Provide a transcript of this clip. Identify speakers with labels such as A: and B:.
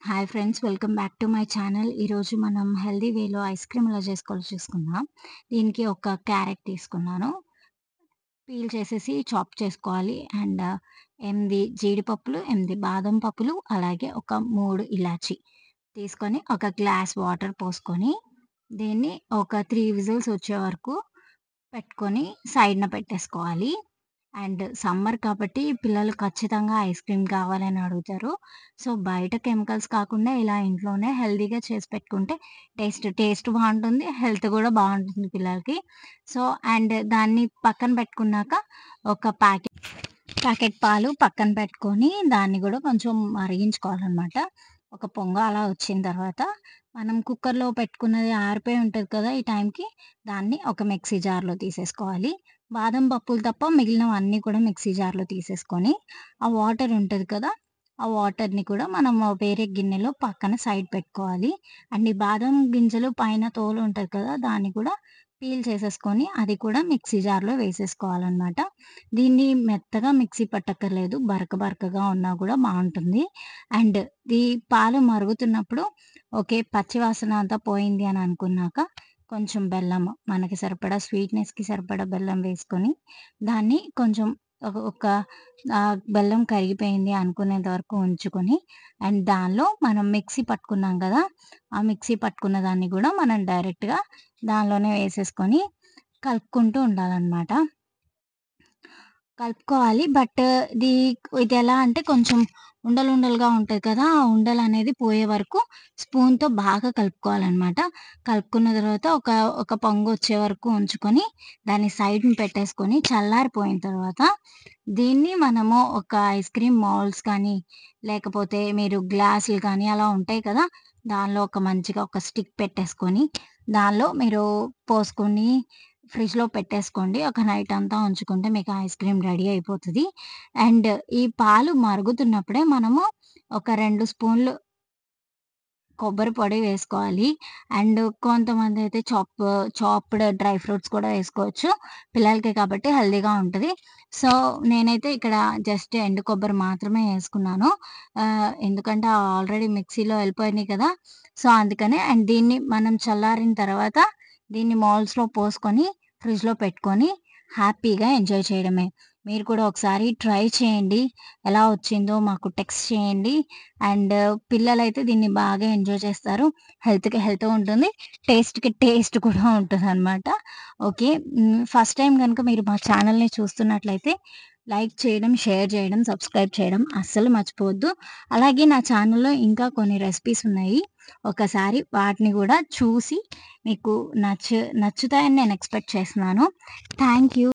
A: Hi friends, welcome back to my channel. ఈరోజు మనం healthy వేలో ఐస్ క్రీమ్ ఎలా చేసుకోవాలో చూసుకుందాం. దీనికి ఒక క్యారెట్ తీసుకున్నాను. పీల్ చేసేసి చాప్ చేసుకోవాలి. అండ్ 8 జీడిపప్పులు, 8 బాదం పప్పులు, అలాగే ఒక 3 ఇలాచి తీసుకొని ఒక గ్లాస్ వాటర్ పోసుకొని దీన్ని ఒక 3 విజిల్స్ వచ్చే వరకు పెట్టుకొని సైడ్‌న పెట్టేసుకోవాలి. అండ్ సమ్మర్ కాబట్టి పిల్లలు ఖచ్చితంగా ఐస్ క్రీమ్ కావాలని అడుగుతారు. సో, బయట కెమికల్స్ కాకుండా ఇలా ఇంట్లోనే హెల్తీగా చేసి పెట్టుకుంటే టేస్ట్ బావుంటుంది. హెల్త్ గూడా బావుంటుంది పిల్లలకి. సో, అండ్ దాన్ని పక్కన పెట్టుకున్నాక ఒక ప్యాకెట్ పాలు పక్కన పెట్టుకొని దాన్ని గూడా కొంచెం మరిగించుకోవాలనమాట. ఒక పొంగు అలా వచ్చిన తర్వాత మనం కుక్కర్‌లో పెట్టుకున్నది ఆరిపోయి ఉంటది కదా! ఈ టైంకి దాన్ని ఒక మిక్సీ జార్‌లో తీసేసుకోవాలి. బాదం పప్పులు తప్ప మిగిలినవన్నీ కూడా మిక్సీ జార్‌లో తీసేసుకొని, ఆ వాటర్ ఉంటది కదా! ఆ వాటర్‌ని కూడా మనం వేరే గిన్నెలో పక్కన సైడ్ పెట్టుకోవాలి. అండ్ ఈ బాదం గింజలు పైన తోలు ఉంటది కదా! దాన్ని కూడా పీల్ చేసేసుకొని అది కూడా మిక్సీ జార్‌లో వేసేసుకోవాలనమాట. దీన్ని మెత్తగా మిక్సీ పట్టక్కర్లేదు. బరకగా ఉన్నా గూడా బావుంటుంది. అండ్ ఈ పాలు మరుగుతున్నప్పుడు ఓకే. పచ్చి వాసన అంతా పోయింది అని అనుకున్నాక కొంచెం బెల్లం మనకి సరిపడా స్వీట్‌నెస్‌కి సరిపడా బెల్లం వేసుకొని, దాన్ని కొంచెం ఒక బెల్లం కరిగిపోయింది అనుకునేంత వరకు ఉంచుకొని, అండ్ దానిలో మనం మిక్సీ పట్టుకున్నాం గదా! ఆ మిక్సీ పట్టుకున్న దాన్ని గూడా మనం డైరెక్ట్‌గా దానిలోనే వేసేసుకొని కలుపుకుంటూ ఉండాలనమాట. కలుపుకోవాలి. ఇది ఇదెలా అంటే కొంచెం ఉండలుండలుగా ఉంటది కదా! ఆ ఉండలనేది పోయే వరకు స్పూన్‌తో బాగా కలుపుకోవాలనమాట. కలుపుకున్న తర్వాత ఒక పొంగొచ్చే వరకు ఉంచుకొని, దాన్ని సైడ్‌న పెట్టేసుకొని, చల్లారిపోయిన తర్వాత దీన్ని మనము ఒక ఐస్ క్రీమ్ మౌల్డ్స్ కానీ, లేకపోతే మీరు గ్లాసులు కానీ అలా ఉంటాయి కదా! దానిలో మంచిగా ఒక స్టిక్ పెట్టేసుకొని, దానిలో మీరు పోసుకొని ఫ్రిడ్జ్‌లో పెట్టేసుకోండి. ఒక నైట్ అంతా ఉంచుకుంటే మీకు ఐస్ క్రీమ్ రెడీ అయిపోతది. అండ్ ఈ పాలు మరుగుతున్నప్పుడే మనము ఒక 2 స్పూన్లు కొబ్బరి పొడి వేసుకోవాలి. అండ్ కొంతమందయితే చాప్డ్ డ్రై ఫ్రూట్స్ కూడా వేసుకోవచ్చు. పిల్లలకే కాబట్టి హెల్తీగా ఉంటది. సో, నేనైతే ఇక్కడ జస్ట్ ఎండు కొబ్బరి మాత్రమే యేసుకున్నాను. ఎందుకంటే ఆల్రెడీ మిక్సీలో ఎళ్ళిపోయినాయి కదా! సో, అందుకనే అండ్ దీన్ని మనం చల్లారిన తర్వాత దీన్ని మౌల్డ్స్‌లో పోసుకొని ఫ్రిడ్జ్‌లో పెట్టుకొని హ్యాపీగా ఎంజాయ్ చేయడమే. మీరు కూడా ఒకసారి ట్రై చేయండి. ఎలా వచ్చిందో మాకు టెక్స్ట్ చేయండి. అండ్ పిల్లలైతే దీన్ని బాగా ఎంజాయ్ చేస్తారు. హెల్త్‌కి హెల్త్ ఉంటుంది. టేస్ట్‌కి టేస్ట్ కూడా ఉంటదనమాట. ఓకే. ఫస్ట్ టైమ్ గనుక మీరు మా ఛానల్‌ని చూస్తున్నట్లయితే లైక్ చేయడం, షేర్ చేయడం, సబ్స్క్రైబ్ చేయడం అస్సలు మర్చిపోవద్దు. అలాగే నా ఛానల్‌లో ఇంకా కొన్ని రెసిపీస్ ఉన్నాయి. ఒకసారి వాటిని గూడా చూసి మీకు నచ్చుతాయని నేను ఎక్స్‌పెక్ట్ చేస్తున్నాను. Thank you.